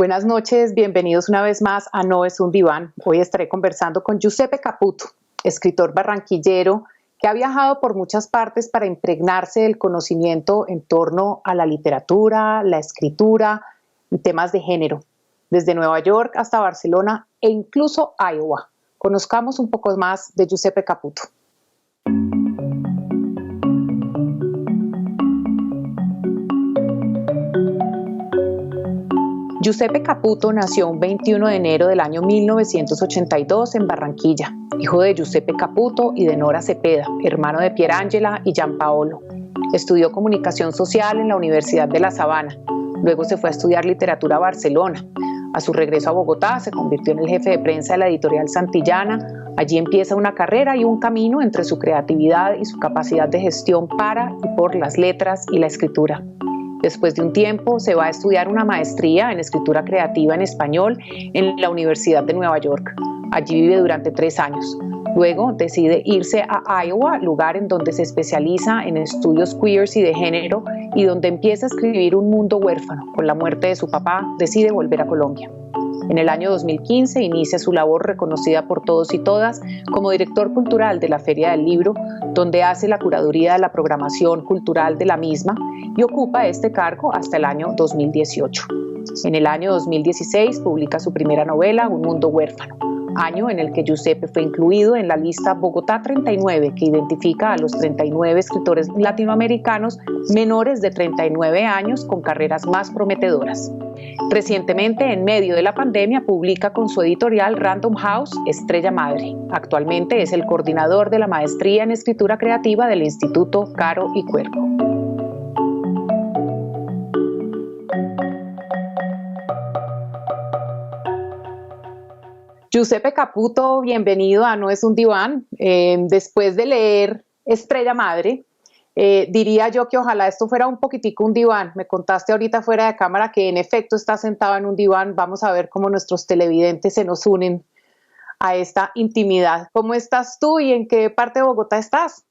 Buenas noches, bienvenidos una vez más a No es un diván. Hoy estaré conversando con Giuseppe Caputo, escritor barranquillero que ha viajado por muchas partes para impregnarse del conocimiento en torno a la literatura, la escritura y temas de género, desde Nueva York hasta Barcelona e incluso Iowa. Conozcamos un poco más de Giuseppe Caputo. Giuseppe Caputo nació un 21 de enero del año 1982 en Barranquilla, hijo de Giuseppe Caputo y de Nora Cepeda, hermano de Pierangela y Gianpaolo. Estudió comunicación social en la Universidad de La Sabana. Luego se fue a estudiar literatura a Barcelona. A su regreso a Bogotá se convirtió en el jefe de prensa de la editorial Santillana. Allí empieza una carrera y un camino entre su creatividad y su capacidad de gestión para y por las letras y la escritura. Después de un tiempo se va a estudiar una maestría en escritura creativa en español en la Universidad de Nueva York. Allí vive durante 3 años. Luego decide irse a Iowa, lugar en donde se especializa en estudios queers y de género y donde empieza a escribir Un mundo huérfano. Con la muerte de su papá decide volver a Colombia. En el año 2015 inicia su labor reconocida por todos y todas como director cultural de la Feria del Libro, donde hace la curaduría de la programación cultural de la misma y ocupa este cargo hasta el año 2018. En el año 2016 publica su primera novela, Un mundo huérfano, año en el que Giuseppe fue incluido en la lista Bogotá 39, que identifica a los 39 escritores latinoamericanos menores de 39 años con carreras más prometedoras. Recientemente, en medio de la pandemia, publica con su editorial Random House Estrella Madre. Actualmente es el coordinador de la maestría en escritura creativa del Instituto Caro y Cuervo. Giuseppe Caputo, bienvenido a No es un diván. Después de leer Estrella Madre, diría yo que ojalá esto fuera un poquitico un diván. Me contaste ahorita fuera de cámara que en efecto estás sentado en un diván. Vamos a ver cómo nuestros televidentes se nos unen a esta intimidad. ¿Cómo estás tú y en qué parte de Bogotá estás?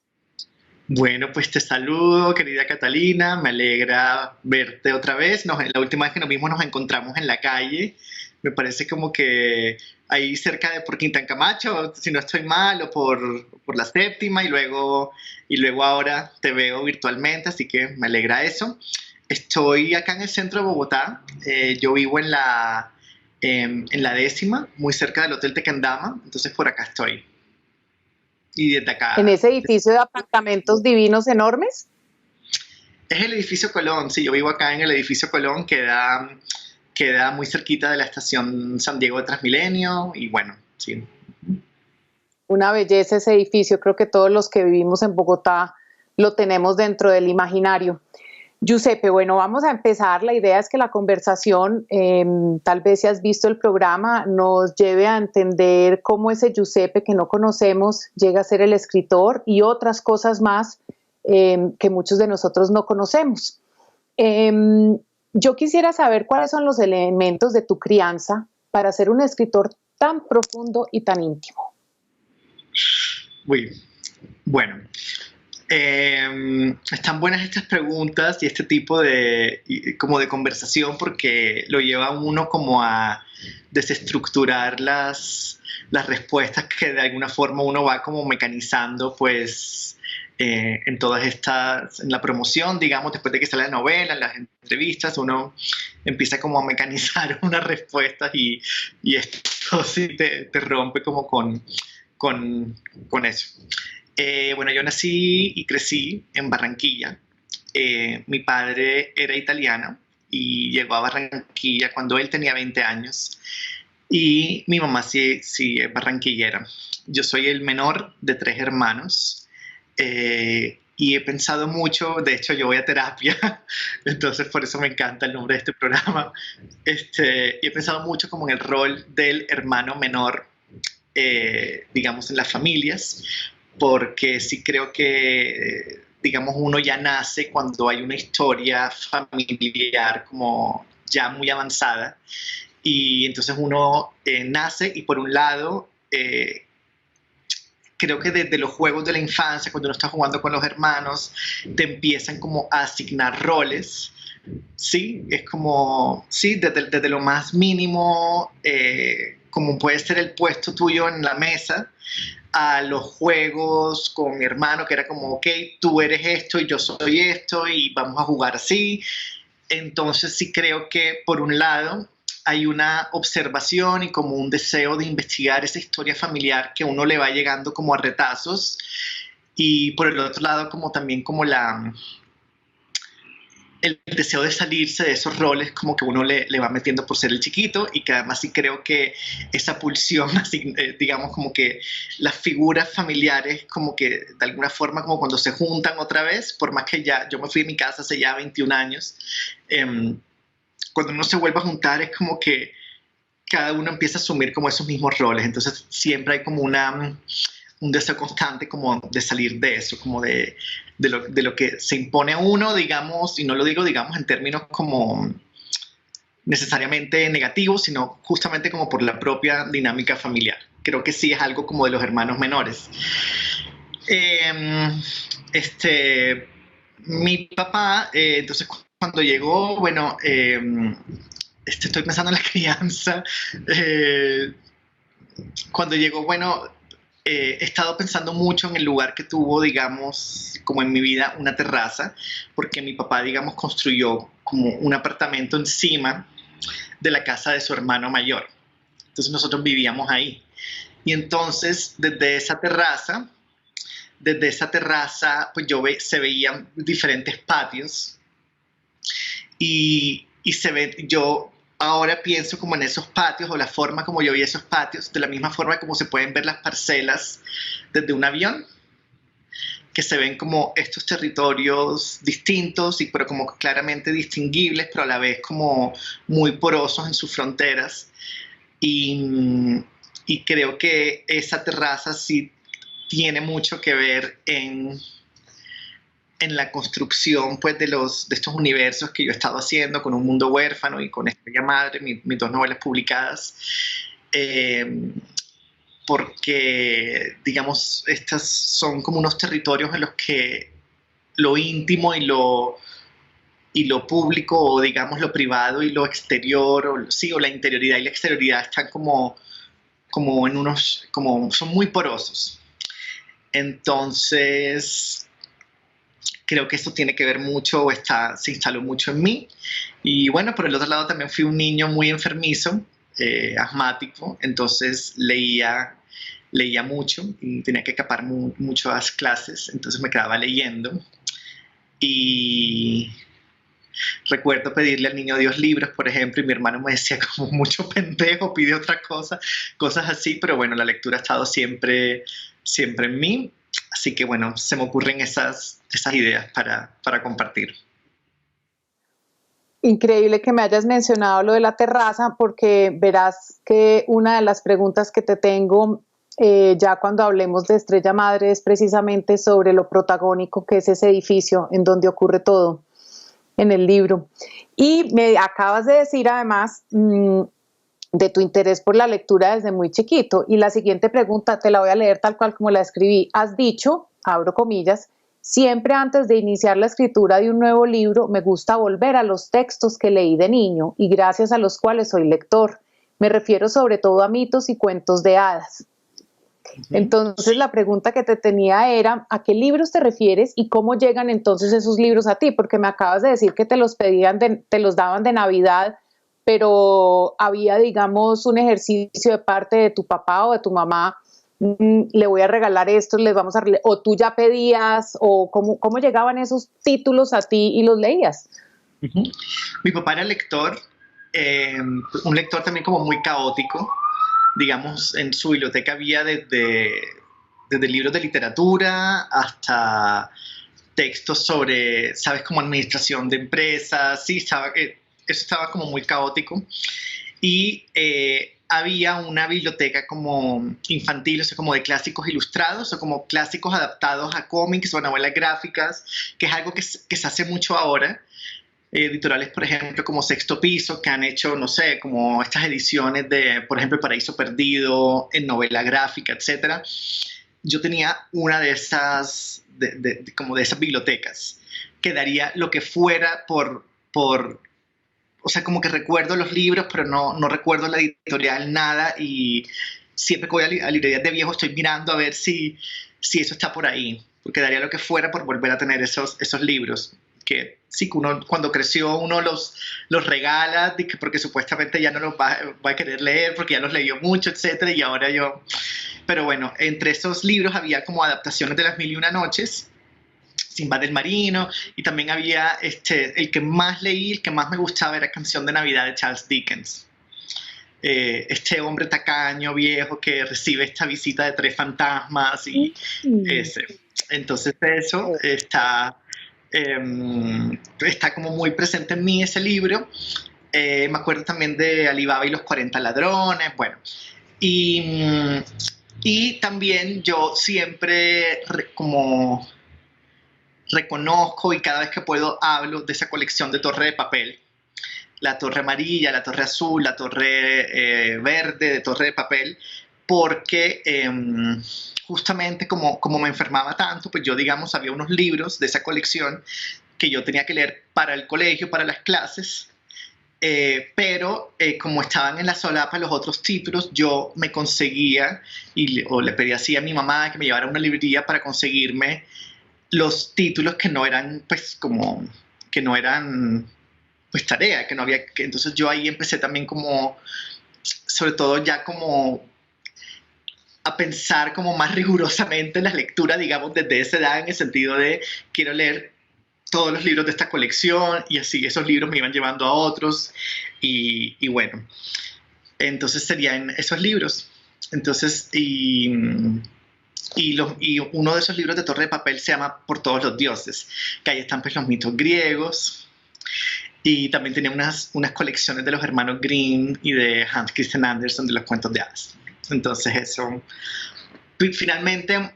Bueno, pues te saludo, querida Catalina, me alegra verte otra vez. La última vez que nos vimos nos encontramos en la calle, me parece como que ahí cerca de por Quintán Camacho, si no estoy mal, o por la Séptima, y luego ahora te veo virtualmente, así que me alegra eso. Estoy acá en el centro de Bogotá, yo vivo en la 10ª, muy cerca del Hotel Tequendama, entonces por acá estoy. Y desde acá. ¿En ese edificio de apartamentos divinos enormes? Es el edificio Colón, sí, yo vivo acá en el edificio Colón, queda muy cerquita de la estación San Diego de Transmilenio, y bueno, sí. Una belleza ese edificio, creo que todos los que vivimos en Bogotá lo tenemos dentro del imaginario. Giuseppe, bueno, vamos a empezar. La idea es que la conversación, tal vez si has visto el programa, nos lleve a entender cómo ese Giuseppe que no conocemos llega a ser el escritor y otras cosas más que muchos de nosotros no conocemos. Yo quisiera saber cuáles son los elementos de tu crianza para ser un escritor tan profundo y tan íntimo. Uy, bueno. Están buenas estas preguntas y este tipo de conversación porque lo lleva a uno como a desestructurar las respuestas que de alguna forma uno va como mecanizando pues en todas estas, en la promoción, digamos, después de que sale la novela, en las entrevistas, uno empieza como a mecanizar unas respuestas y esto sí te rompe como con eso. Bueno, yo nací y crecí en Barranquilla. Mi padre era italiano y llegó a Barranquilla cuando él tenía 20 años. Y mi mamá sí es barranquillera. Yo soy el menor de 3 hermanos. Y he pensado mucho, de hecho yo voy a terapia, entonces por eso me encanta el nombre de este programa. Y he pensado mucho como en el rol del hermano menor, digamos, en las familias. Porque sí creo que, digamos, uno ya nace cuando hay una historia familiar como ya muy avanzada y entonces uno nace y por un lado creo que desde los juegos de la infancia, cuando uno está jugando con los hermanos, te empiezan como a asignar roles Sí, es como, sí, desde lo más mínimo, como puede ser el puesto tuyo en la mesa, a los juegos con mi hermano, que era como, ok, tú eres esto y yo soy esto y vamos a jugar así. Entonces sí creo que por un lado hay una observación y como un deseo de investigar esa historia familiar que uno le va llegando como a retazos, y por el otro lado como también como el deseo de salirse de esos roles como que uno le va metiendo por ser el chiquito, y que además sí creo que esa pulsión, así, digamos como que las figuras familiares como que de alguna forma como cuando se juntan otra vez, por más que ya yo me fui de mi casa hace ya 21 años, cuando uno se vuelve a juntar es como que cada uno empieza a asumir como esos mismos roles, entonces siempre hay como un deseo constante como de salir de eso, como de lo que se impone a uno, digamos, y no lo digo, digamos, en términos como necesariamente negativos, sino justamente como por la propia dinámica familiar. Creo que sí es algo como de los hermanos menores. Mi papá, entonces cuando llegó, bueno, estoy pensando en la crianza, cuando llegó, bueno, he estado pensando mucho en el lugar que tuvo, digamos, como en mi vida, una terraza, porque mi papá, digamos, construyó como un apartamento encima de la casa de su hermano mayor. Entonces nosotros vivíamos ahí. Y entonces, desde esa terraza, pues se veían diferentes patios y yo ahora pienso como en esos patios o la forma como yo vi esos patios, de la misma forma como se pueden ver las parcelas desde un avión, que se ven como estos territorios distintos, pero como claramente distinguibles, pero a la vez como muy porosos en sus fronteras. Y, y creo que esa terraza sí tiene mucho que ver en la construcción pues, de estos universos que yo he estado haciendo con Un Mundo Huérfano y con Estrella Madre, mis dos novelas publicadas. Porque, digamos, estas son como unos territorios en los que lo íntimo y lo público, o digamos lo privado y lo exterior, o la interioridad y la exterioridad están como en unos, como son muy porosos. Entonces, creo que esto tiene que ver mucho, se instaló mucho en mí. Y bueno, por el otro lado también fui un niño muy enfermizo, asmático, entonces leía mucho y tenía que escapar mucho a las clases, entonces me quedaba leyendo. Y recuerdo pedirle al niño Dios libros, por ejemplo, y mi hermano me decía como mucho pendejo, pide otra cosa, cosas así, pero bueno, la lectura ha estado siempre en mí, así que bueno, se me ocurren esas ideas para compartir. Increíble que me hayas mencionado lo de la terraza, porque verás que una de las preguntas que te tengo ya cuando hablemos de Estrella Madre es precisamente sobre lo protagónico que es ese edificio en donde ocurre todo en el libro. Y me acabas de decir además de tu interés por la lectura desde muy chiquito. Y la siguiente pregunta te la voy a leer tal cual como la escribí. Has dicho, abro comillas, siempre antes de iniciar la escritura de un nuevo libro me gusta volver a los textos que leí de niño y gracias a los cuales soy lector. Me refiero sobre todo a mitos y cuentos de hadas. Entonces la pregunta que te tenía era, ¿a qué libros te refieres y cómo llegan entonces esos libros a ti? Porque me acabas de decir que te los te los daban de Navidad, pero había, digamos, un ejercicio de parte de tu papá o de tu mamá, le voy a regalar esto, les vamos a o tú ya pedías, o cómo llegaban esos títulos a ti y los leías. Mi papá era lector, un lector también como muy caótico. Digamos, en su biblioteca había desde libros de literatura hasta textos sobre, ¿sabes? Como administración de empresas, sí, eso estaba como muy caótico. Y había una biblioteca como infantil, o sea, como de clásicos ilustrados o como clásicos adaptados a cómics o a novelas gráficas, que es algo que se hace mucho ahora. Editoriales, por ejemplo, como Sexto Piso, que han hecho, no sé, como estas ediciones de, por ejemplo, El Paraíso Perdido, en novela gráfica, etc. Yo tenía una de esas, como de esas bibliotecas, que daría lo que fuera por o sea, como que recuerdo los libros, pero no recuerdo la editorial, nada, y siempre que voy a librerías de viejo estoy mirando a ver si eso está por ahí, porque daría lo que fuera por volver a tener esos libros, que sí, que uno cuando creció uno los regala, porque supuestamente ya no los va a querer leer, porque ya los leyó mucho, etcétera, y ahora yo... Pero bueno, entre esos libros había como adaptaciones de Las Mil y Una Noches, Sinbad del Marino, y también había el que más leí, el que más me gustaba era Canción de Navidad de Charles Dickens. Este hombre tacaño, viejo, que recibe esta visita de tres fantasmas y ese. Entonces eso está como muy presente en mí ese libro. Me acuerdo también de Alibaba y los 40 ladrones, bueno. Y también yo siempre como reconozco y cada vez que puedo hablo de esa colección de Torre de Papel. La torre amarilla, la torre azul, la torre verde de Torre de Papel, porque justamente como me enfermaba tanto, pues yo, digamos, había unos libros de esa colección que yo tenía que leer para el colegio, para las clases, pero como estaban en la solapa los otros títulos, yo me conseguía o le pedía así a mi mamá que me llevara a una librería para conseguirme los títulos que no eran, pues, como, que no eran... pues tarea, que no había, que entonces yo ahí empecé también como, sobre todo ya como a pensar como más rigurosamente en la lectura, digamos, desde esa edad, en el sentido de quiero leer todos los libros de esta colección, y así esos libros me iban llevando a otros, y bueno, entonces serían esos libros. Entonces, y uno de esos libros de Torre de Papel se llama Por todos los dioses, que ahí están pues los mitos griegos. Y también tenía unas colecciones de los hermanos Grimm y de Hans Christian Andersen de los cuentos de hadas. Entonces eso, finalmente,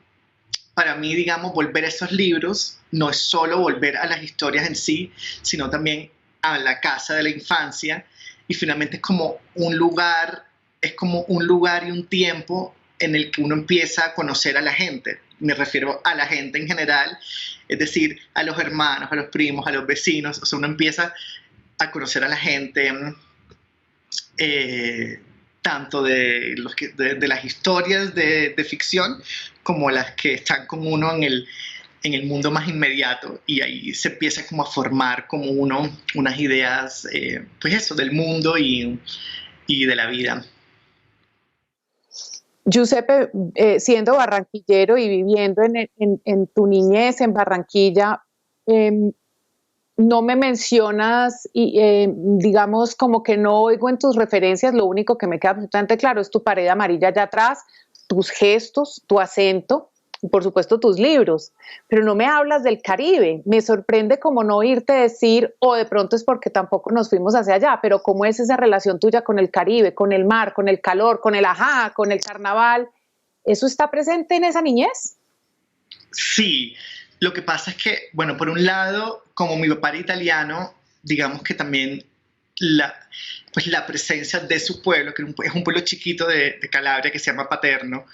para mí, digamos, volver a esos libros no es solo volver a las historias en sí, sino también a la casa de la infancia. Y finalmente es como un lugar y un tiempo en el que uno empieza a conocer a la gente. Me refiero a la gente en general, es decir, a los hermanos, a los primos, a los vecinos. O sea, uno empieza a conocer a la gente, tanto de las historias de ficción como las que están con uno en el mundo más inmediato, y ahí se empieza como a formar como unas ideas, pues eso, del mundo y de la vida. Giuseppe, siendo barranquillero y viviendo en tu niñez en Barranquilla, no me mencionas, digamos, como que no oigo en tus referencias, lo único que me queda absolutamente claro es tu pared amarilla allá atrás, tus gestos, tu acento y por supuesto tus libros, pero no me hablas del Caribe. Me sorprende como no oírte decir, o de pronto es porque tampoco nos fuimos hacia allá, pero cómo es esa relación tuya con el Caribe, con el mar, con el calor, con el ajá, con el carnaval. ¿Eso está presente en esa niñez? Sí, lo que pasa es que, bueno, por un lado, como mi papá era italiano, digamos que también pues la presencia de su pueblo, que es un pueblo chiquito de Calabria que se llama Paterno,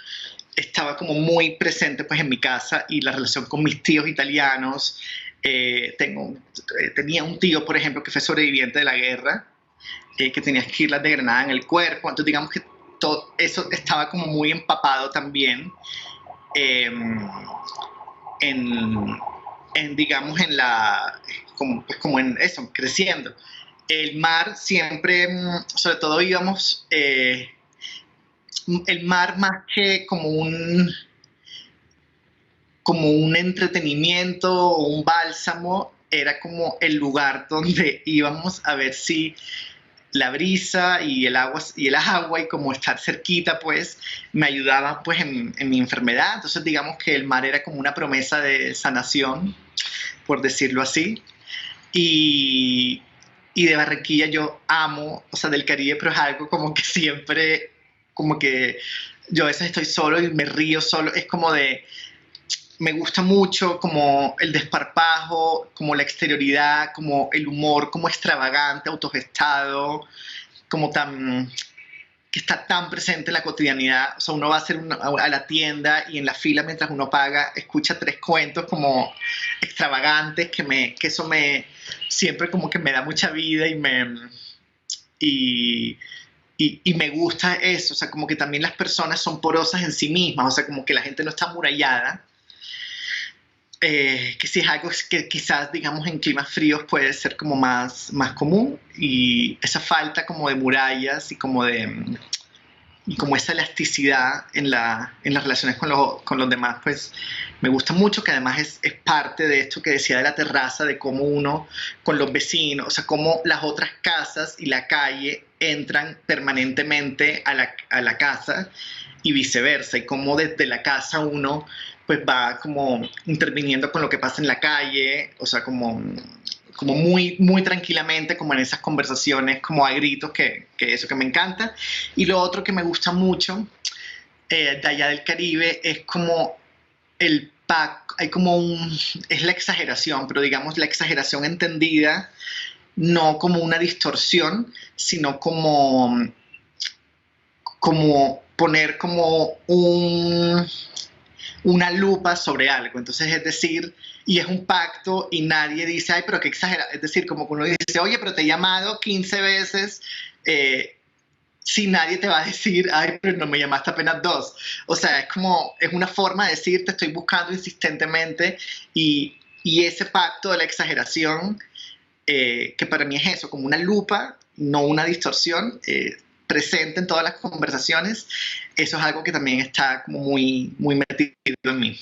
estaba como muy presente pues en mi casa, y la relación con mis tíos italianos. Tenía un tío, por ejemplo, que fue sobreviviente de la guerra, que tenía esquirlas de granada en el cuerpo. Entonces digamos que todo eso estaba como muy empapado también digamos, como en eso, creciendo. El mar siempre, sobre todo íbamos, el mar más que como un entretenimiento o un bálsamo, era como el lugar donde íbamos a ver si la brisa y el agua y como estar cerquita, pues me ayudaba pues en mi enfermedad. Entonces digamos que el mar era como una promesa de sanación, por decirlo así. Y de Barranquilla yo amo, o sea, del Caribe, pero es algo como que siempre, como que yo a veces estoy solo y me río solo. Es como me gusta mucho como el desparpajo, como la exterioridad, como el humor, como extravagante, autogestado, como que está tan presente en la cotidianidad. O sea, uno va a la tienda y en la fila, mientras uno paga, escucha 3 cuentos como extravagantes, que eso siempre como que me da mucha vida y me gusta eso, o sea, como que también las personas son porosas en sí mismas, o sea, como que la gente no está amurallada, que sí es algo que quizás, digamos, en climas fríos puede ser como más común, y esa falta como de murallas y como esa elasticidad en las relaciones con los demás, pues me gusta mucho, que además es parte de esto que decía de la terraza, de cómo uno con los vecinos, o sea, cómo las otras casas y la calle entran permanentemente a la casa y viceversa, y cómo desde la casa uno pues va como interviniendo con lo que pasa en la calle, o sea, como muy, muy tranquilamente, como en esas conversaciones, como a gritos, que eso que me encanta. Y lo otro que me gusta mucho de allá del Caribe es como hay como es la exageración, pero digamos la exageración entendida no como una distorsión, sino como poner como una lupa sobre algo. Entonces, es decir, y es un pacto y nadie dice, ay, pero qué exagera. Es decir, como que uno dice, oye, pero te he llamado 15 veces, si nadie te va a decir, ay, pero no me llamaste apenas 2. O sea, es una forma de decir, te estoy buscando insistentemente, y ese pacto de la exageración, que para mí es eso, como una lupa, no una distorsión, presente en todas las conversaciones, eso es algo que también está como muy, muy metido en mí.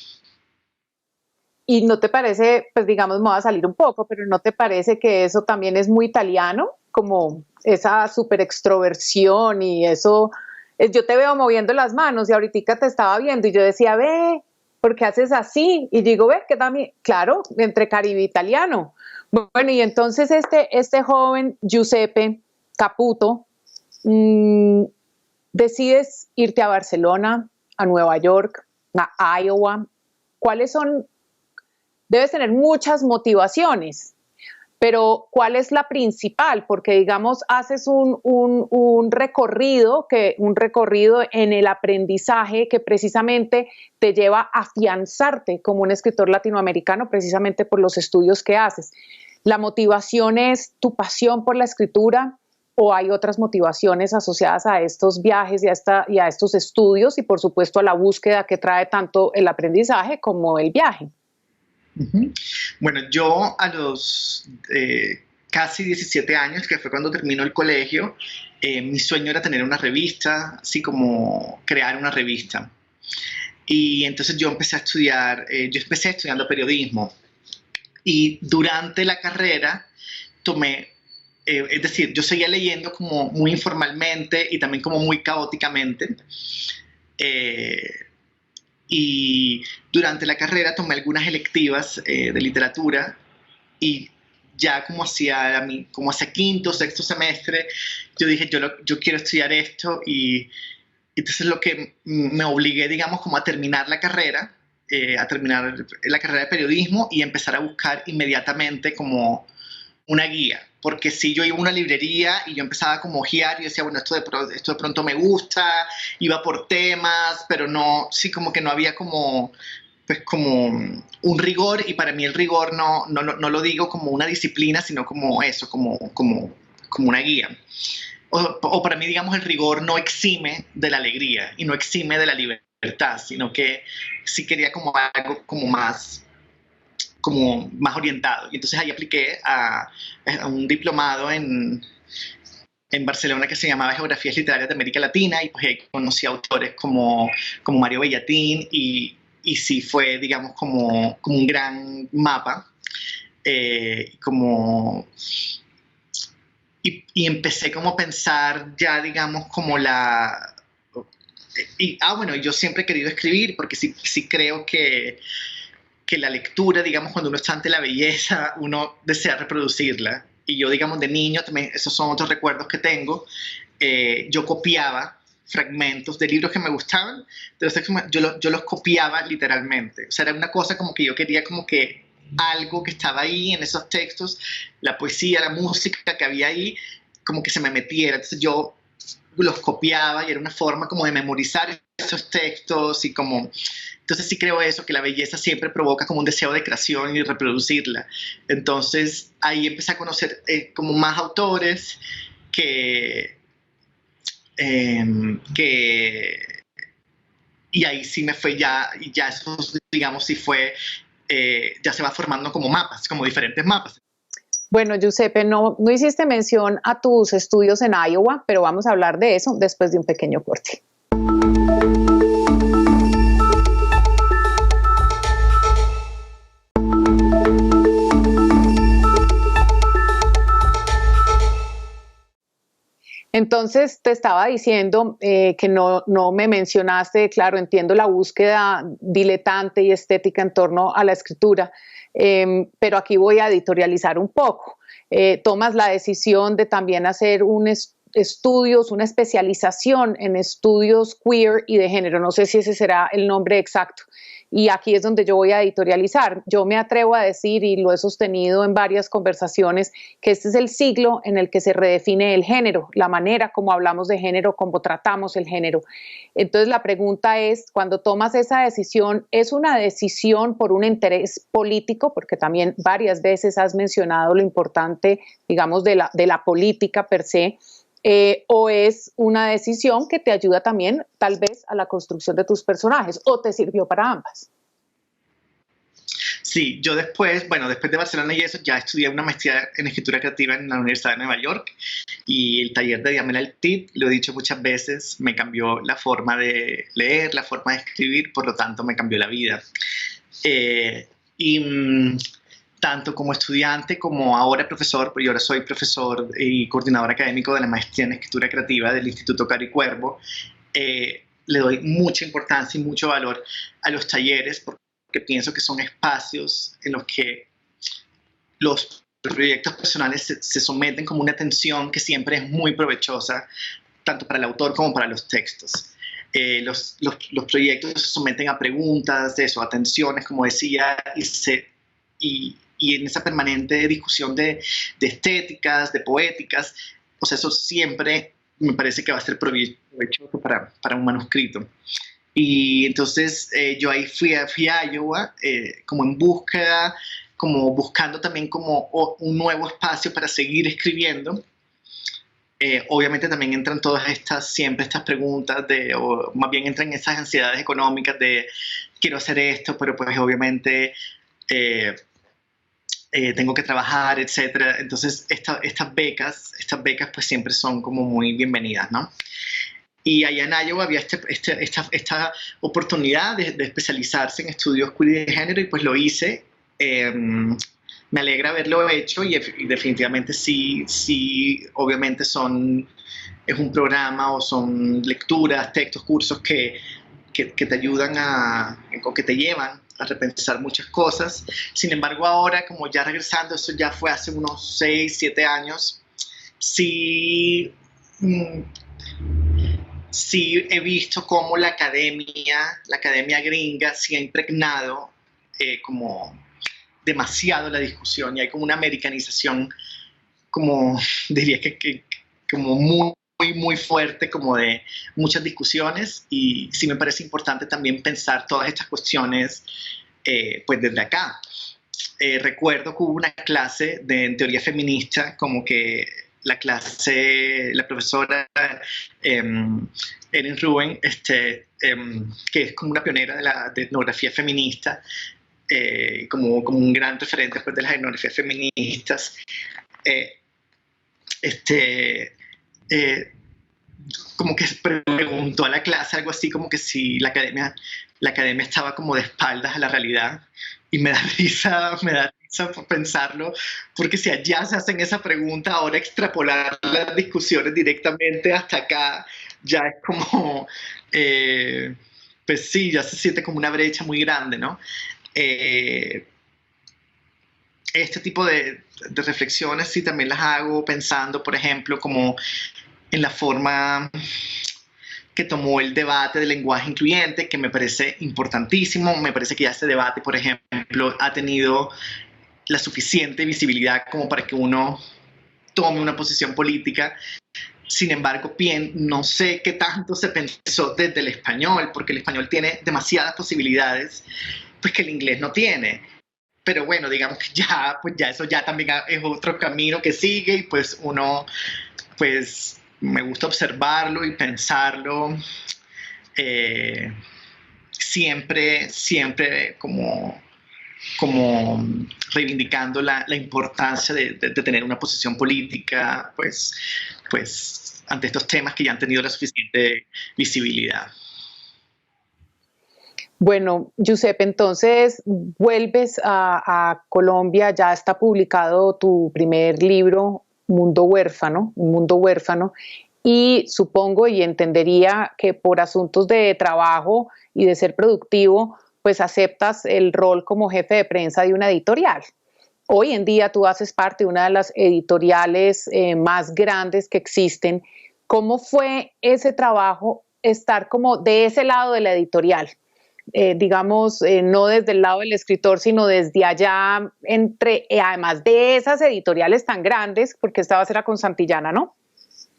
¿Y no te parece, pues digamos, me voy a salir un poco, pero no te parece que eso también es muy italiano? Como esa super extroversión y eso, yo te veo moviendo las manos y ahorita te estaba viendo y yo decía, ve, ¿por qué haces así? Y digo, ve, que también, claro, entre Caribe e italiano. Bueno, y entonces este joven Giuseppe Caputo, decides irte a Barcelona, a Nueva York, a Iowa. ¿Cuáles son? Debes tener muchas motivaciones, pero ¿cuál es la principal? Porque, digamos, haces un recorrido en el aprendizaje que precisamente te lleva a afianzarte como un escritor latinoamericano, precisamente por los estudios que haces. ¿La motivación es tu pasión por la escritura o hay otras motivaciones asociadas a estos viajes y a estos estudios y, por supuesto, a la búsqueda que trae tanto el aprendizaje como el viaje? Uh-huh. Bueno, yo a los casi 17 años, que fue cuando terminó el colegio, mi sueño era tener una revista, así como crear una revista. Y entonces yo empecé a estudiar, yo empecé estudiando periodismo, y durante la carrera tomé, es decir, yo seguía leyendo como muy informalmente y también como muy caóticamente, y durante la carrera tomé algunas electivas de literatura, y ya como hacia quinto, sexto semestre, yo dije, yo quiero estudiar esto, y entonces lo que me obligué, digamos, como a terminar la carrera de periodismo y empezar a buscar inmediatamente como una guía, porque si yo iba a una librería y yo empezaba como a ojear y decía, bueno, esto de pronto me gusta, iba por temas, pero no, sí, como que no había como un rigor, y para mí el rigor no lo digo como una disciplina, sino como eso, como una guía. O para mí, digamos, el rigor no exime de la alegría y no exime de la libertad, sino que sí quería como algo como más orientado. Y entonces ahí apliqué a un diplomado en Barcelona que se llamaba Geografías Literarias de América Latina, y pues ahí conocí autores como Mario Bellatín, y sí fue, digamos, como un gran mapa, y empecé como a pensar ya, digamos, como bueno, yo siempre he querido escribir, porque sí creo que la lectura, digamos, cuando uno está ante la belleza, uno desea reproducirla. Y yo, digamos, de niño, también esos son otros recuerdos que tengo, yo copiaba fragmentos de libros que me gustaban, yo los copiaba literalmente. O sea, era una cosa como que yo quería como que algo que estaba ahí en esos textos, la poesía, la música que había ahí, como que se me metiera. Entonces yo los copiaba, y era una forma como de memorizar esos textos, y como... Entonces sí creo eso, que la belleza siempre provoca como un deseo de creación y reproducirla. Entonces ahí empecé a conocer como más autores que y ahí sí me fue y ya eso, digamos, sí fue, ya se va formando como mapas, como diferentes mapas. Bueno, Giuseppe, no hiciste mención a tus estudios en Iowa, pero vamos a hablar de eso después de un pequeño corte. Entonces te estaba diciendo que no me mencionaste, claro, entiendo la búsqueda diletante y estética en torno a la escritura, pero aquí voy a editorializar un poco. Tomas la decisión de también hacer estudios, una especialización en estudios queer y de género, no sé si ese será el nombre exacto. Y aquí es donde yo voy a editorializar. Yo me atrevo a decir, y lo he sostenido en varias conversaciones, que este es el siglo en el que se redefine el género, la manera como hablamos de género, cómo tratamos el género. Entonces la pregunta es, cuando tomas esa decisión, ¿es una decisión por un interés político? Porque también varias veces has mencionado lo importante, digamos, de la política per se. ¿O es una decisión que te ayuda también tal vez a la construcción de tus personajes o te sirvió para ambas? Sí, yo después de Barcelona y eso, ya estudié una maestría en escritura creativa en la Universidad de Nueva York y el taller de Diamela Altit, lo he dicho muchas veces, me cambió la forma de leer, la forma de escribir, por lo tanto me cambió la vida. Tanto como estudiante como ahora profesor, porque yo ahora soy profesor y coordinador académico de la maestría en escritura creativa del Instituto Caro y Cuervo, le doy mucha importancia y mucho valor a los talleres porque pienso que son espacios en los que los proyectos personales se someten como una atención que siempre es muy provechosa, tanto para el autor como para los textos. Los proyectos se someten a preguntas, a atenciones, como decía, y en esa permanente discusión de estéticas, de poéticas, o sea, eso siempre me parece que va a ser provechoso para un manuscrito. Y entonces yo ahí fui a Iowa como en búsqueda, como buscando también como un nuevo espacio para seguir escribiendo. Obviamente también entran siempre estas preguntas o más bien entran esas ansiedades económicas de quiero hacer esto, pero pues obviamente tengo que trabajar, etcétera. Entonces estas becas pues siempre son como muy bienvenidas, ¿no? Y allá en Iowa había esta oportunidad de especializarse en estudios queer y de género y pues lo hice. Me alegra haberlo hecho y definitivamente sí, obviamente es un programa o son lecturas, textos, cursos que te ayudan o que te llevan a repensar muchas cosas. Sin embargo, ahora, como ya regresando, eso ya fue hace unos 6, 7 años, sí he visto cómo la academia gringa se ha impregnado como demasiado la discusión y hay como una americanización, como diría que como muy fuerte, como de muchas discusiones, y sí me parece importante también pensar todas estas cuestiones pues desde acá. Recuerdo que hubo una clase en teoría feminista, como que la profesora Erin Rubin, que es como una pionera de etnografía feminista, como un gran referente pues, de las etnografías feministas, como que preguntó a la clase algo así como que si la academia estaba como de espaldas a la realidad, y me da risa por pensarlo, porque si allá se hacen esa pregunta, ahora extrapolar las discusiones directamente hasta acá ya es como, pues sí, ya se siente como una brecha muy grande, ¿no? Este tipo de reflexiones sí también las hago pensando, por ejemplo, como en la forma que tomó el debate del lenguaje incluyente, que me parece importantísimo. Me parece que ya este debate, por ejemplo, ha tenido la suficiente visibilidad como para que uno tome una posición política. Sin embargo, no sé qué tanto se pensó desde el español, porque el español tiene demasiadas posibilidades, pues que el inglés no tiene. Pero bueno, digamos que ya, pues ya eso ya también es otro camino que sigue y pues uno, pues me gusta observarlo y pensarlo, eh, siempre como reivindicando la importancia de tener una posición política, pues ante estos temas que ya han tenido la suficiente visibilidad. Bueno, Giuseppe, entonces vuelves a Colombia, ya está publicado tu primer libro, Mundo Huérfano, Un Mundo Huérfano, y supongo y entendería que por asuntos de trabajo y de ser productivo, pues aceptas el rol como jefe de prensa de una editorial. Hoy en día tú haces parte de una de las editoriales más grandes que existen. ¿Cómo fue ese trabajo, estar como de ese lado de la editorial? Digamos, no desde el lado del escritor, sino desde allá, además de esas editoriales tan grandes, porque esta va a ser con Santillana, ¿no?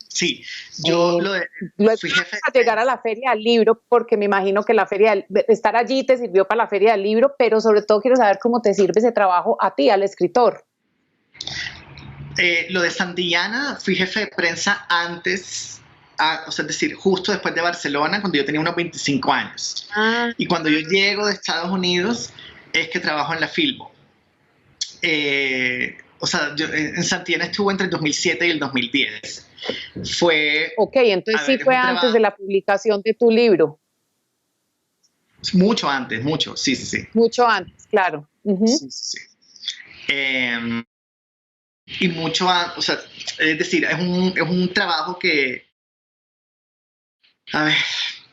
Sí, yo luego fui jefe a llegar a la Feria del Libro, porque me imagino que estar allí te sirvió para la Feria del Libro, pero sobre todo quiero saber cómo te sirve ese trabajo a ti, al escritor. Lo de Santillana, fui jefe de prensa antes, o sea, es decir, justo después de Barcelona, cuando yo tenía unos 25 años. Y cuando yo llego de Estados Unidos, es que trabajo en la Filbo. O sea, yo en Santillana estuvo entre el 2007 y el 2010. Ok, entonces sí fue antes de la publicación de tu libro. Mucho antes, mucho, sí. Mucho antes, claro. Sí. Y mucho antes, o sea, es decir, es un trabajo que, a ver,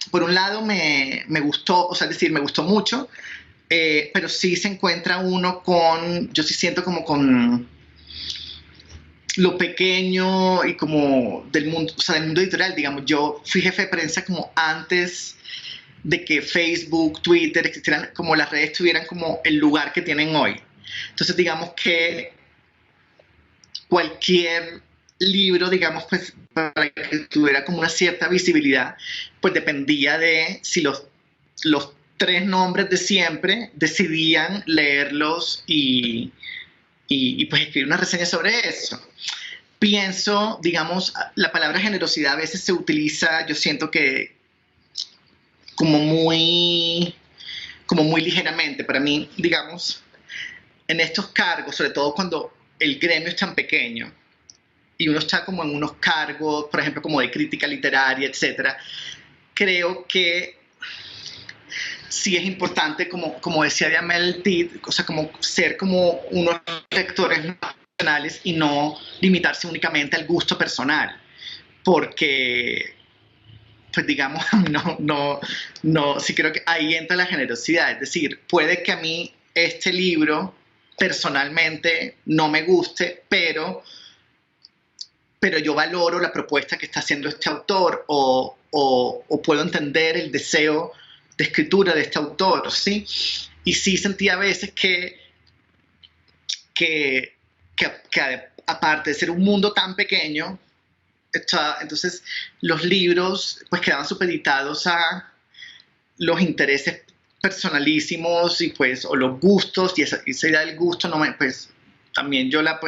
por un lado me gustó, o sea, es decir, me gustó mucho, pero sí se encuentra uno yo sí siento como con lo pequeño y como del mundo, o sea, del mundo editorial, digamos. Yo fui jefe de prensa como antes de que Facebook, Twitter existieran, como las redes tuvieran como el lugar que tienen hoy. Entonces, digamos que cualquier libro, digamos, pues para que tuviera como una cierta visibilidad, pues dependía de si los 3 nombres de siempre decidían leerlos y pues escribir una reseña sobre eso. Pienso, digamos, la palabra generosidad a veces se utiliza, yo siento que como muy ligeramente. Para mí, digamos, en estos cargos, sobre todo cuando el gremio es tan pequeño y uno está como en unos cargos, por ejemplo, como de crítica literaria, etcétera, creo que sí es importante, como decía Diamel Tid, o sea, como ser como unos lectores nacionales y no limitarse únicamente al gusto personal, porque, pues digamos, no, sí creo que ahí entra la generosidad. Es decir, puede que a mí este libro personalmente no me guste, pero yo valoro la propuesta que está haciendo este autor o puedo entender el deseo de escritura de este autor, ¿sí? Y sí sentí a veces que aparte de ser un mundo tan pequeño, entonces los libros pues quedaban supeditados a los intereses personalísimos y pues o los gustos, y esa idea del gusto no me, pues también yo la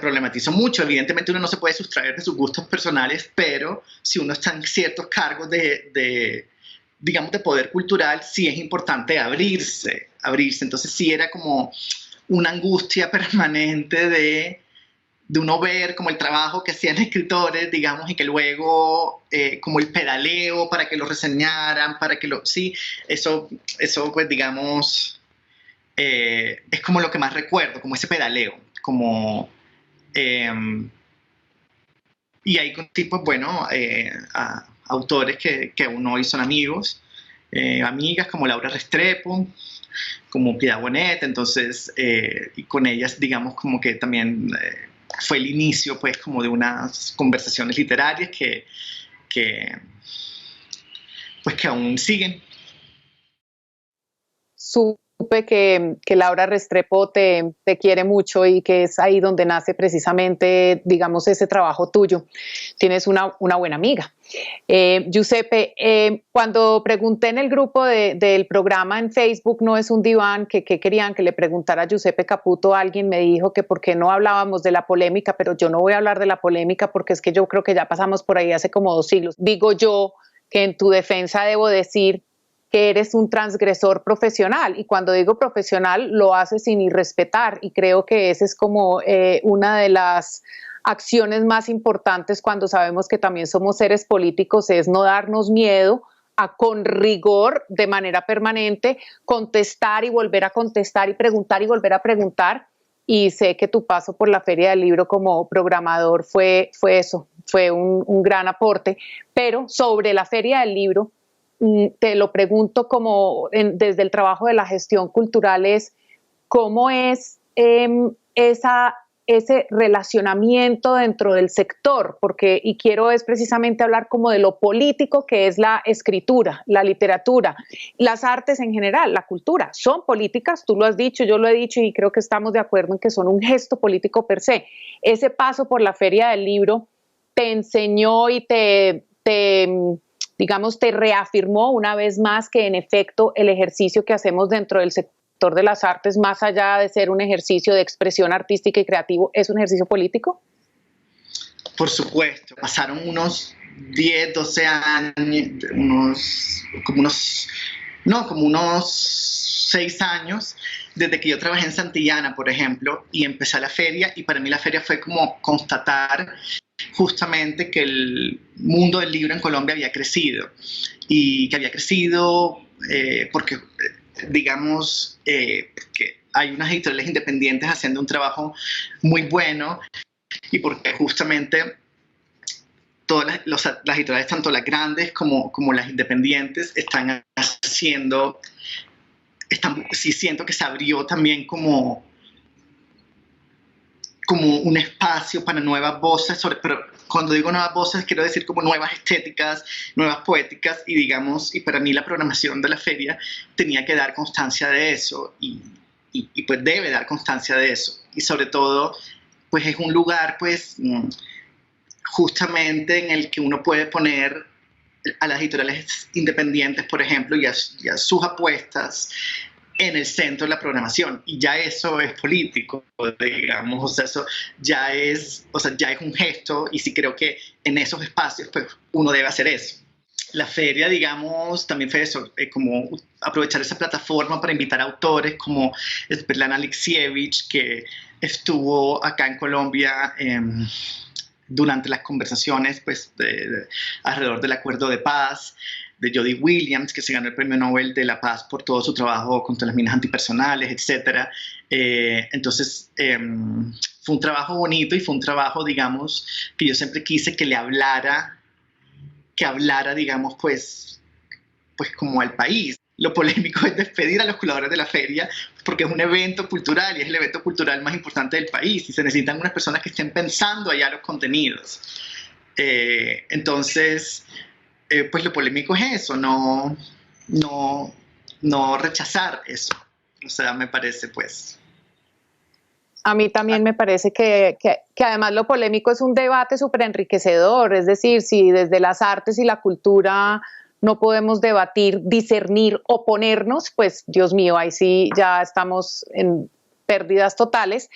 problematizo mucho. Evidentemente uno no se puede sustraer de sus gustos personales, pero si uno está en ciertos cargos digamos, de poder cultural, sí es importante abrirse. Entonces sí era como una angustia permanente de uno ver como el trabajo que hacían escritores, digamos, y que luego como el pedaleo para que lo reseñaran, sí, eso pues digamos, es como lo que más recuerdo, como ese pedaleo, como y hay tipos, bueno, autores que aún hoy son amigos, amigas como Laura Restrepo, como Piedad Bonet. Entonces, y con ellas, digamos, como que también fue el inicio, pues, como de unas conversaciones literarias pues, que aún siguen. Supe que Laura Restrepo te quiere mucho y que es ahí donde nace precisamente, digamos, ese trabajo tuyo. Tienes una buena amiga. Giuseppe, cuando pregunté en el grupo del programa en Facebook, No es un diván, que querían que le preguntara a Giuseppe Caputo, alguien me dijo que por qué no hablábamos de la polémica, pero yo no voy a hablar de la polémica porque es que yo creo que ya pasamos por ahí hace como 2 siglos. Digo yo que en tu defensa debo decir que eres un transgresor profesional, y cuando digo profesional lo haces sin irrespetar, y creo que esa es como una de las acciones más importantes cuando sabemos que también somos seres políticos, es no darnos miedo a con rigor, de manera permanente, contestar y volver a contestar y preguntar y volver a preguntar. Y sé que tu paso por la Feria del Libro como programador fue eso, fue un gran aporte. Pero sobre la Feria del Libro, te lo pregunto como desde el trabajo de la gestión cultural, es cómo es ese relacionamiento dentro del sector, porque, y quiero es precisamente hablar como de lo político que es la escritura, la literatura, las artes en general, la cultura, son políticas, tú lo has dicho, yo lo he dicho y creo que estamos de acuerdo en que son un gesto político per se. Ese paso por la Feria del Libro te enseñó y digamos, te reafirmó una vez más que en efecto el ejercicio que hacemos dentro del sector de las artes, más allá de ser un ejercicio de expresión artística y creativo, es un ejercicio político? Por supuesto, pasaron unos 10, 12 años, como unos 6 años, desde que yo trabajé en Santillana, por ejemplo, y empecé la feria, y para mí la feria fue como constatar justamente que el mundo del libro en Colombia había crecido, y que había crecido porque, digamos, que hay unas editoriales independientes haciendo un trabajo muy bueno, y porque justamente todas las editoriales, tanto las grandes como las independientes, están haciendo, sí siento que se abrió también como un espacio para nuevas voces, pero cuando digo nuevas voces quiero decir como nuevas estéticas, nuevas poéticas, y digamos, y para mí la programación de la feria tenía que dar constancia de eso, y pues debe dar constancia de eso, y sobre todo pues es un lugar pues justamente en el que uno puede poner a las editoriales independientes, por ejemplo, y a sus apuestas en el centro de la programación, y ya eso es político, digamos, o sea, eso ya es un gesto, y sí creo que en esos espacios pues uno debe hacer eso. La feria, digamos, también fue eso, como aprovechar esa plataforma para invitar a autores como Svetlana Alexievich, que estuvo acá en Colombia durante las conversaciones pues, alrededor del Acuerdo de Paz, de Jody Williams, que se ganó el Premio Nobel de la Paz por todo su trabajo contra las minas antipersonales, etc. Entonces, fue un trabajo bonito, y fue un trabajo, digamos, que yo siempre quise que hablara, digamos, pues como al país. Lo polémico es despedir a los colaboradores de la feria, porque es un evento cultural y es el evento cultural más importante del país, y se necesitan unas personas que estén pensando allá los contenidos. Entonces, pues lo polémico es eso, no rechazar eso. O sea, me parece pues... A mí también me parece que además lo polémico es un debate súper enriquecedor, es decir, si desde las artes y la cultura no podemos debatir, discernir, oponernos, pues Dios mío, ahí sí ya estamos en pérdidas totales.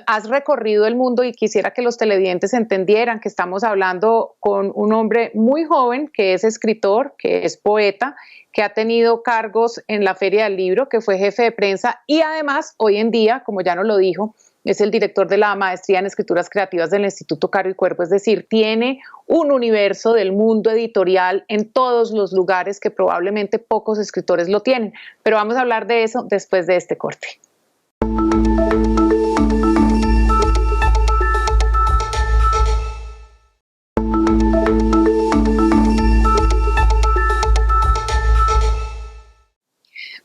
Has recorrido el mundo y quisiera que los televidentes entendieran que estamos hablando con un hombre muy joven que es escritor, que es poeta, que ha tenido cargos en la Feria del Libro, que fue jefe de prensa, y además hoy en día, como ya nos lo dijo, es el director de la maestría en escrituras creativas del Instituto Caro y Cuervo, es decir, tiene un universo del mundo editorial en todos los lugares que probablemente pocos escritores lo tienen. Pero vamos a hablar de eso después de este corte.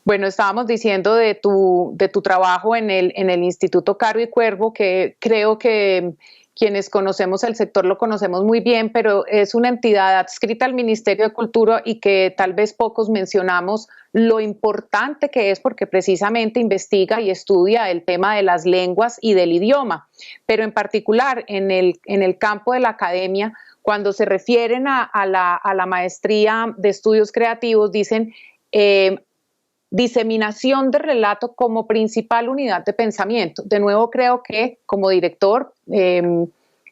Bueno, estábamos diciendo de tu trabajo en el Instituto Caro y Cuervo, que creo que quienes conocemos el sector lo conocemos muy bien, pero es una entidad adscrita al Ministerio de Cultura y que tal vez pocos mencionamos lo importante que es porque precisamente investiga y estudia el tema de las lenguas y del idioma, pero en particular en el campo de la academia, cuando se refieren a la maestría de estudios creativos, dicen diseminación de relato como principal unidad de pensamiento. De nuevo, creo que como director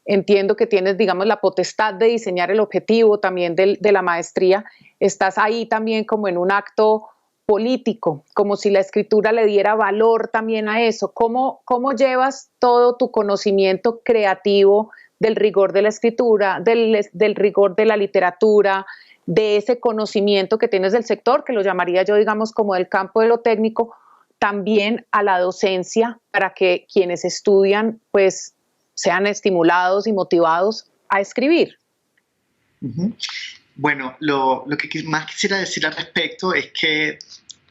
entiendo que tienes, digamos, la potestad de diseñar el objetivo también de la maestría. Estás ahí también como en un acto político, como si la escritura le diera valor también a eso. ¿Cómo llevas todo tu conocimiento creativo del rigor de la escritura, del rigor de la literatura, de ese conocimiento que tienes del sector, que lo llamaría yo, digamos, como del campo de lo técnico, también a la docencia, para que quienes estudian, pues, sean estimulados y motivados a escribir? Uh-huh. Bueno, lo que más quisiera decir al respecto es que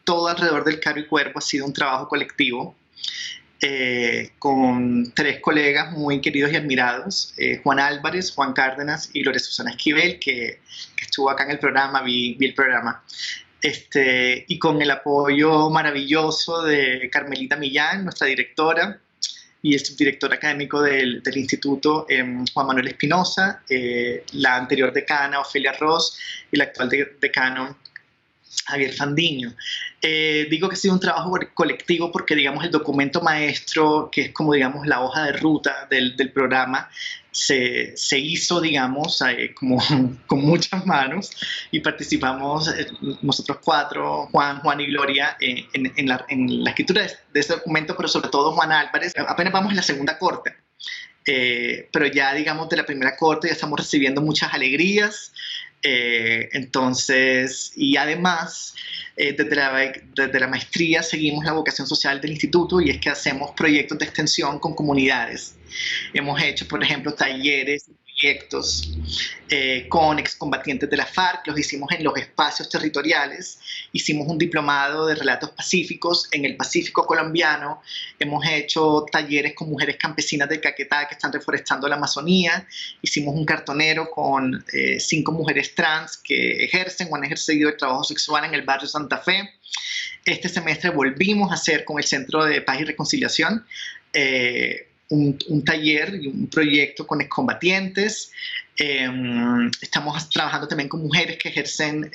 todo alrededor del Caro y Cuervo ha sido un trabajo colectivo, con 3 colegas muy queridos y admirados, Juan Álvarez, Juan Cárdenas y Lore Susana Esquivel, que estuvo acá en el programa, vi el programa, y con el apoyo maravilloso de Carmelita Millán, nuestra directora, y el subdirector académico del instituto, Juan Manuel Espinosa, la anterior decana, Ofelia Ross, y la actual decano, Javier Fandiño. Digo que ha sido un trabajo colectivo porque, digamos, el documento maestro, que es como, digamos, la hoja de ruta del programa, se hizo, digamos, como con muchas manos, y participamos nosotros 4, Juan y Gloria, en la escritura de ese documento, pero sobre todo Juan Álvarez. Apenas vamos en la segunda corte. Pero ya, digamos, de la primera corte ya estamos recibiendo muchas alegrías. Entonces, y además, desde la maestría seguimos la vocación social del instituto, y es que hacemos proyectos de extensión con comunidades. Hemos hecho, por ejemplo, talleres, proyectos con excombatientes de la FARC, los hicimos en los espacios territoriales. Hicimos un diplomado de relatos pacíficos en el Pacífico colombiano. Hemos hecho talleres con mujeres campesinas de Caquetá que están reforestando la Amazonía. Hicimos un cartonero con 5 mujeres trans que ejercen o han ejercido el trabajo sexual en el barrio Santa Fe. Este semestre volvimos a hacer con el Centro de Paz y Reconciliación un taller y un proyecto con excombatientes. Estamos trabajando también con mujeres que ejercen,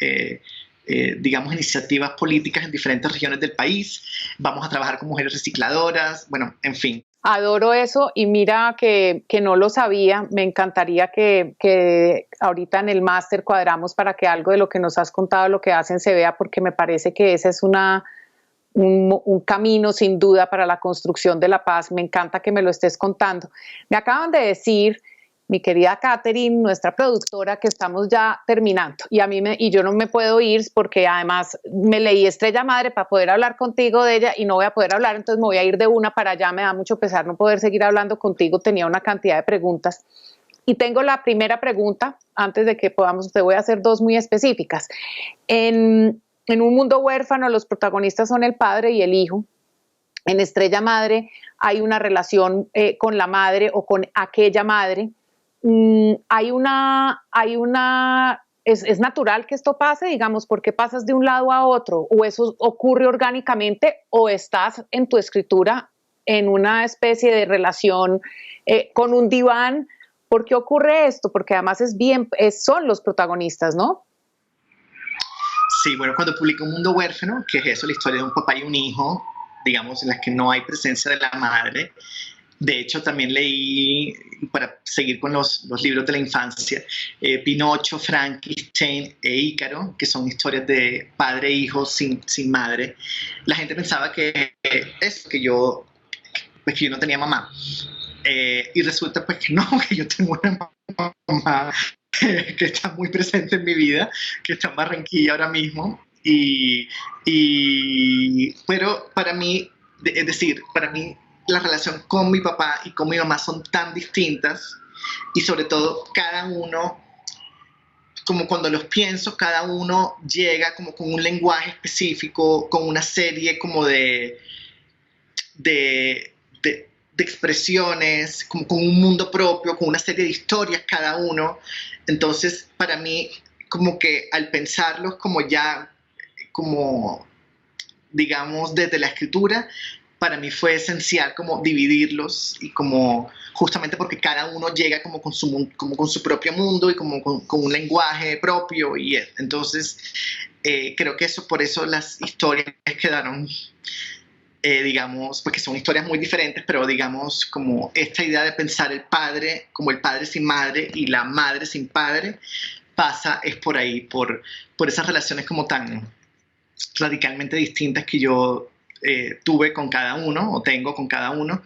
digamos, iniciativas políticas en diferentes regiones del país. Vamos a trabajar con mujeres recicladoras, bueno, en fin. Adoro eso, y mira que no lo sabía. Me encantaría que ahorita en el máster cuadramos para que algo de lo que nos has contado, lo que hacen, se vea, porque me parece que esa es un camino sin duda para la construcción de la paz. Me encanta que me lo estés contando. Me acaban de decir, mi querida Catherine, nuestra productora, que estamos ya terminando, y yo no me puedo ir porque además me leí Estrella Madre para poder hablar contigo de ella y no voy a poder hablar, entonces me voy a ir de una para allá. Me da mucho pesar no poder seguir hablando contigo, tenía una cantidad de preguntas. Y tengo la primera pregunta, antes de que podamos, te voy a hacer 2 muy específicas. En un mundo huérfano, los protagonistas son el padre y el hijo. En Estrella Madre hay una relación con la madre o con aquella madre. Es natural que esto pase, digamos, porque pasas de un lado a otro, o eso ocurre orgánicamente, o estás en tu escritura en una especie de relación con un diván. ¿Por qué ocurre esto? Porque además son los protagonistas, ¿no? Sí, bueno, cuando publiqué Un Mundo Huérfano, que es eso, la historia de un papá y un hijo, digamos, en las que no hay presencia de la madre. De hecho, también leí, para seguir con los libros de la infancia, Pinocho, Frankenstein e Ícaro, que son historias de padre e hijo sin madre. La gente pensaba que yo no tenía mamá. Y resulta pues que no, que yo tengo una mamá que está muy presente en mi vida, que está en Barranquilla ahora mismo. Pero para mí, es decir, para mí la relación con mi papá y con mi mamá son tan distintas, y sobre todo cada uno, como cuando los pienso, cada uno llega como con un lenguaje específico, con una serie como de de expresiones, como con un mundo propio, con una serie de historias cada uno. Entonces, para mí, como que al pensarlos como ya, como digamos desde la escritura, para mí fue esencial como dividirlos y como justamente porque cada uno llega como como con su propio mundo y como con un lenguaje propio y entonces creo que por eso las historias quedaron digamos, porque son historias muy diferentes, pero digamos como esta idea de pensar el padre como el padre sin madre y la madre sin padre es por ahí, por esas relaciones como tan radicalmente distintas que yo tuve con cada uno o tengo con cada uno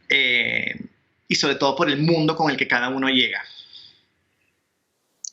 y sobre todo por el mundo con el que cada uno llega.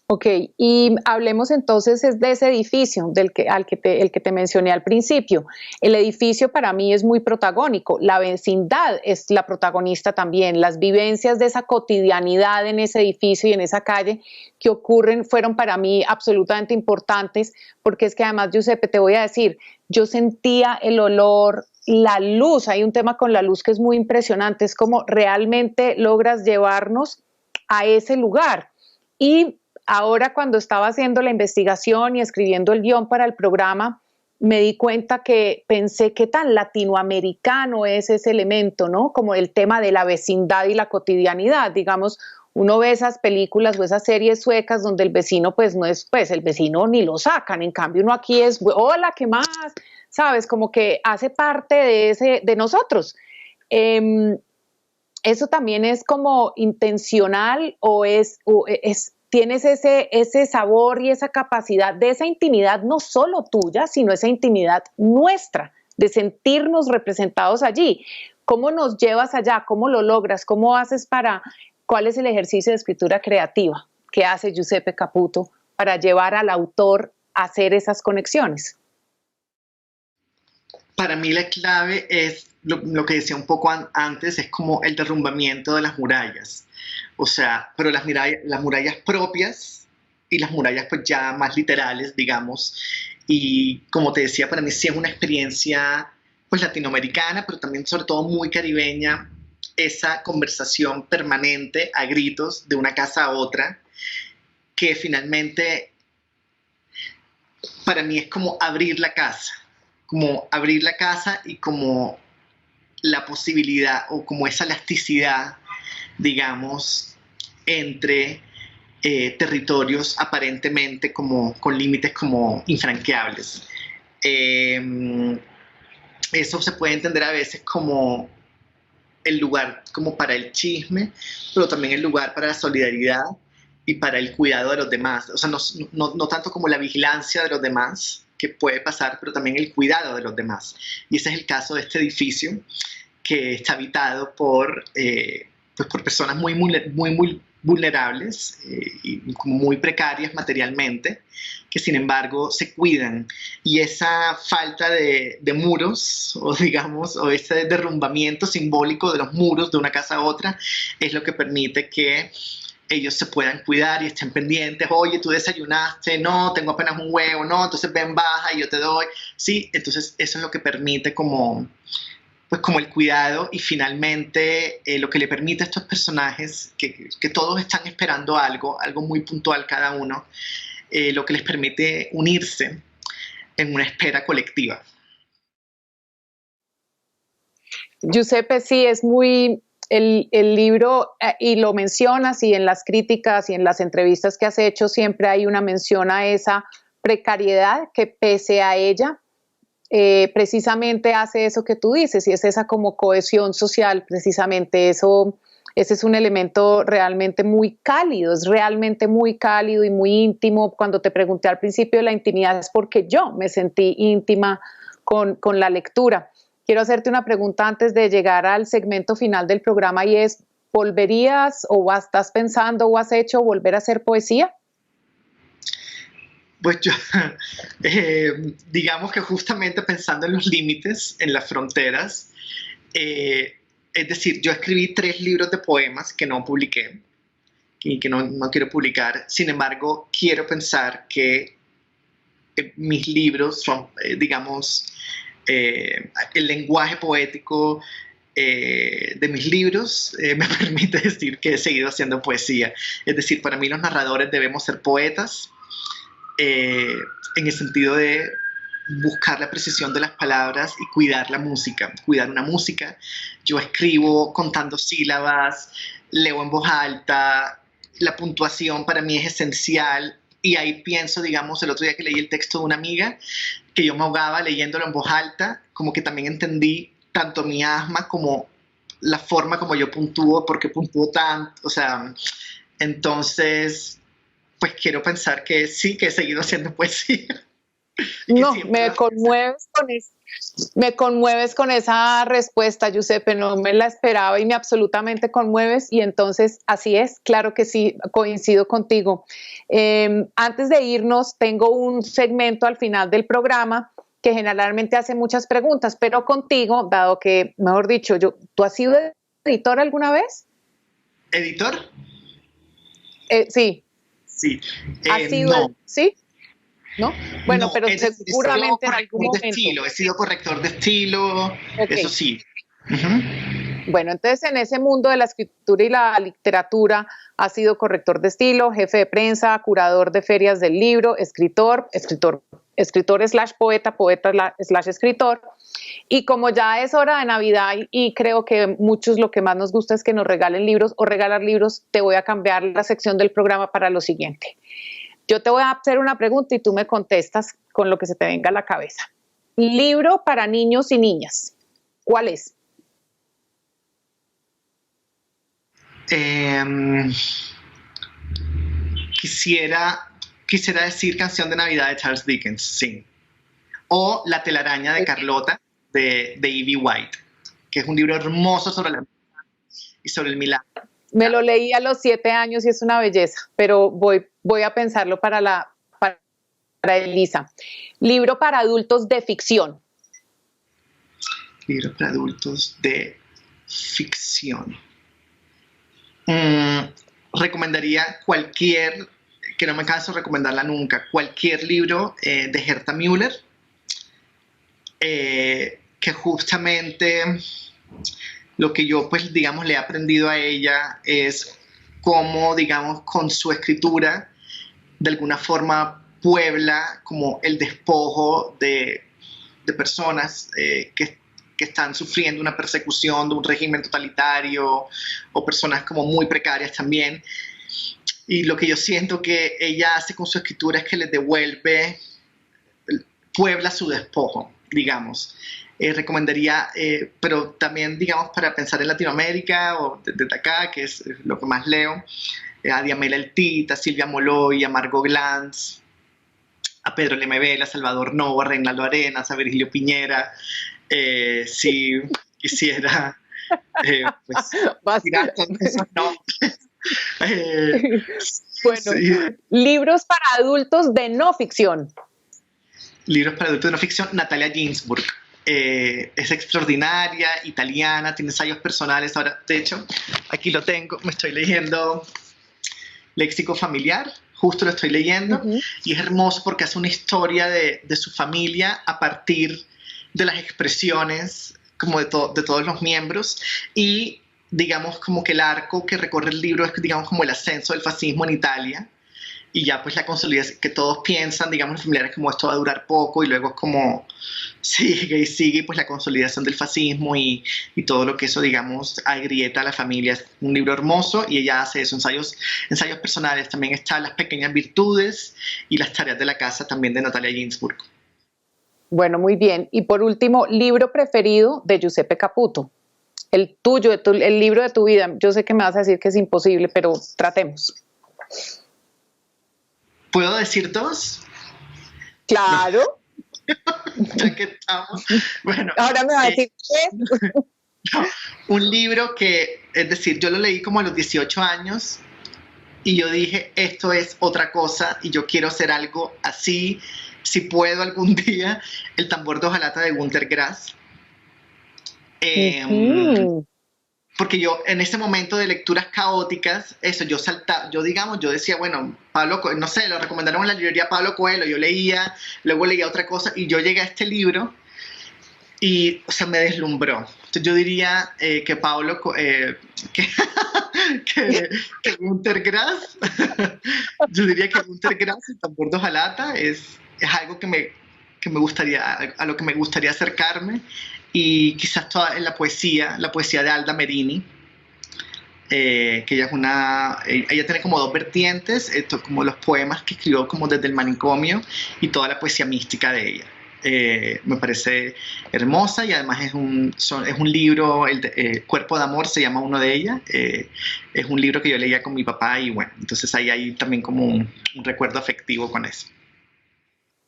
Ok, y hablemos entonces de ese edificio el que te mencioné al principio. El edificio para mí es muy protagónico, la vecindad es la protagonista también, las vivencias de esa cotidianidad en ese edificio y en esa calle que ocurren fueron para mí absolutamente importantes, porque es que además, Giuseppe, te voy a decir, yo sentía el olor, la luz, hay un tema con la luz que es muy impresionante, es como realmente logras llevarnos a ese lugar. Y ahora cuando estaba haciendo la investigación y escribiendo el guión para el programa, me di cuenta que pensé qué tan latinoamericano es ese elemento, ¿no? Como el tema de la vecindad y la cotidianidad, digamos, uno ve esas películas o esas series suecas donde el vecino pues no es, pues el vecino ni lo sacan, en cambio uno aquí es, hola, ¿qué más? ¿Sabes? Como que hace parte de nosotros. ¿Eso también es como intencional o tienes ese sabor y esa capacidad de esa intimidad no solo tuya, sino esa intimidad nuestra, de sentirnos representados allí? ¿Cómo nos llevas allá? ¿Cómo lo logras? ¿Cuál es el ejercicio de escritura creativa que hace Giuseppe Caputo para llevar al autor a hacer esas conexiones? Para mí la clave es lo que decía un poco antes, es como el derrumbamiento de las murallas. O sea, pero las murallas propias y las murallas pues ya más literales, digamos. Y como te decía, para mí sí es una experiencia pues latinoamericana, pero también sobre todo muy caribeña, esa conversación permanente a gritos de una casa a otra, que finalmente para mí es como abrir la casa y como la posibilidad o como esa elasticidad, digamos, entre territorios aparentemente como con límites como infranqueables. Eso se puede entender a veces como el lugar como para el chisme, pero también el lugar para la solidaridad y para el cuidado de los demás. O sea, no tanto como la vigilancia de los demás, que puede pasar, pero también el cuidado de los demás. Y ese es el caso de este edificio, que está habitado pues por personas muy vulnerables y muy precarias materialmente, que sin embargo se cuidan. Y esa falta de muros, o digamos, o ese derrumbamiento simbólico de los muros de una casa a otra, es lo que permite que ellos se puedan cuidar y estén pendientes. Oye, tú desayunaste, no, tengo apenas un huevo, no, entonces ven, baja y yo te doy. Sí, entonces eso es lo que permite como el cuidado y finalmente lo que le permite a estos personajes, que todos están esperando algo muy puntual cada uno, lo que les permite unirse en una espera colectiva. Giuseppe, sí, es muy, el libro, y lo mencionas, y en las críticas y en las entrevistas que has hecho, siempre hay una mención a esa precariedad que pese a ella, precisamente hace eso que tú dices, y es esa como cohesión social, precisamente eso. Ese es un elemento realmente muy cálido, es realmente muy cálido y muy íntimo. Cuando te pregunté al principio de la intimidad es porque yo me sentí íntima con la lectura. Quiero hacerte una pregunta antes de llegar al segmento final del programa y es, ¿volverías o estás pensando o has hecho volver a hacer poesía? Pues yo, digamos que justamente pensando en los límites, en las fronteras, es decir, yo escribí 3 libros de poemas que no publiqué y que no quiero publicar. Sin embargo, quiero pensar que mis libros son, digamos, el lenguaje poético de mis libros me permite decir que he seguido haciendo poesía. Es decir, para mí los narradores debemos ser poetas, en el sentido de buscar la precisión de las palabras y cuidar la música, cuidar una música. Yo escribo contando sílabas, leo en voz alta, la puntuación para mí es esencial, y ahí pienso, digamos, el otro día que leí el texto de una amiga, que yo me ahogaba leyéndolo en voz alta, como que también entendí tanto mi asma como la forma como yo puntúo, porque puntúo tanto, o sea, entonces, pues quiero pensar que sí, que he seguido haciendo poesía. No, me conmueves con esa respuesta, Giuseppe, no me la esperaba y me absolutamente conmueves, y entonces así es, claro que sí, coincido contigo. Antes de irnos, tengo un segmento al final del programa que generalmente hace muchas preguntas, pero contigo, dado que, mejor dicho, ¿tú has sido editor alguna vez? ¿Editor? Sí. Sí. ¿Has sido? No. ¿Sí? ¿No? Bueno, No, pero seguramente en algún momento. He sido corrector de estilo, Okay. eso sí. Uh-huh. Bueno, entonces en ese mundo de la escritura y la literatura has sido corrector de estilo, jefe de prensa, curador de ferias del libro, escritor slash poeta, poeta slash escritor. Y como ya es hora de Navidad y creo que muchos lo que más nos gusta es que nos regalen libros o regalar libros, te voy a cambiar la sección del programa para lo siguiente. Yo te voy a hacer una pregunta y tú me contestas con lo que se te venga a la cabeza. Libro para niños y niñas. ¿Cuál es? Quisiera decir Canción de Navidad de Charles Dickens, sí. O La telaraña de Carlota de E.B. White, que es un libro hermoso sobre la y sobre el milagro. Me lo leí a los 7 años y es una belleza, pero voy a pensarlo para Elisa. Libro para adultos de ficción. Libro para adultos de ficción. Recomendaría cualquier, que no me canso de recomendarla nunca, cualquier libro de Herta Müller, que justamente lo que yo, pues, digamos, le he aprendido a ella es cómo, digamos, con su escritura, de alguna forma puebla como el despojo de personas que están sufriendo una persecución de un régimen totalitario, o personas como muy precarias también. Y lo que yo siento que ella hace con su escritura es que les devuelve, puebla su despojo, digamos. Recomendaría, pero también, digamos, para pensar en Latinoamérica o desde acá, que es lo que más leo, a Diamela El Tit, a Silvia Moloy, a Margot Glantz, a Pedro Lemebel, a Salvador Novo, a Reinaldo Arenas, a Virgilio Piñera. Si quisiera, pues, tirar todos esos nombres. Bueno, sí. Libros para adultos de no ficción. Libros para adultos de no ficción, Natalia Ginzburg. Es extraordinaria, italiana, tiene ensayos personales. Ahora, de hecho, aquí lo tengo, me estoy leyendo Léxico Familiar, justo lo estoy leyendo, y es hermoso porque hace una historia de su familia a partir de las expresiones como de todos los miembros, y digamos como que el arco que recorre el libro es, digamos, como el ascenso del fascismo en Italia, y ya pues la consolidación, que todos piensan, digamos, los familiares, como esto va a durar poco, y luego es como sigue y sigue, pues la consolidación del fascismo y todo lo que eso, digamos, agrieta a la familia. Es un libro hermoso, y ella hace eso, ensayos personales. También están Las pequeñas virtudes y Las tareas de la casa, también de Natalia Ginzburg. Bueno, muy bien. Y por último, libro preferido de Giuseppe Caputo. El tuyo, el libro de tu vida. Yo sé que me vas a decir que es imposible, pero tratemos. ¿Puedo decir dos? Claro. Ya que estamos. Bueno, ahora me va a decir qué. No, un libro que, es decir, yo lo leí como a los 18 años y yo dije, esto es otra cosa y yo quiero hacer algo así, si puedo algún día. El tambor de hojalata de Günter Grass. Porque yo en ese momento de lecturas caóticas, eso, yo decía, bueno, Pablo Coelho, no sé, lo recomendaron en la librería Pablo Coelho, yo leía, luego leía otra cosa, y yo llegué a este libro y, o sea, me deslumbró. Entonces yo diría que Paulo, que Günter Grass, yo diría que Günter Grass, el tambor de hojalata, es algo que me gustaría, a lo que me gustaría acercarme, y quizás toda en la poesía de Alda Merini, que ella es ella tiene como dos vertientes, como los poemas que escribió como desde el manicomio y toda la poesía mística de ella. Me parece hermosa, y además es un libro, Cuerpo de Amor se llama uno de ellas, es un libro que yo leía con mi papá, y bueno, entonces ahí hay también como un recuerdo afectivo con eso.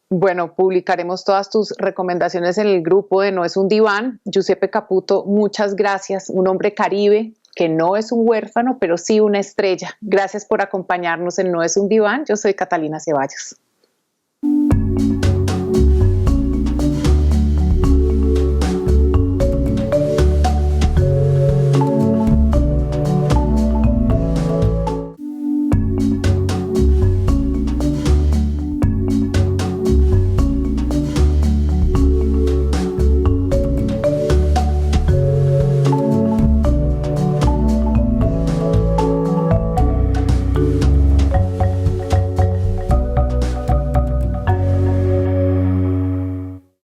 Bueno, publicaremos todas tus recomendaciones en el grupo de No es un diván. Giuseppe Caputo, muchas gracias, un hombre caribe que no es un huérfano, pero sí una estrella. Gracias por acompañarnos en No es un diván. Yo soy Catalina Ceballos.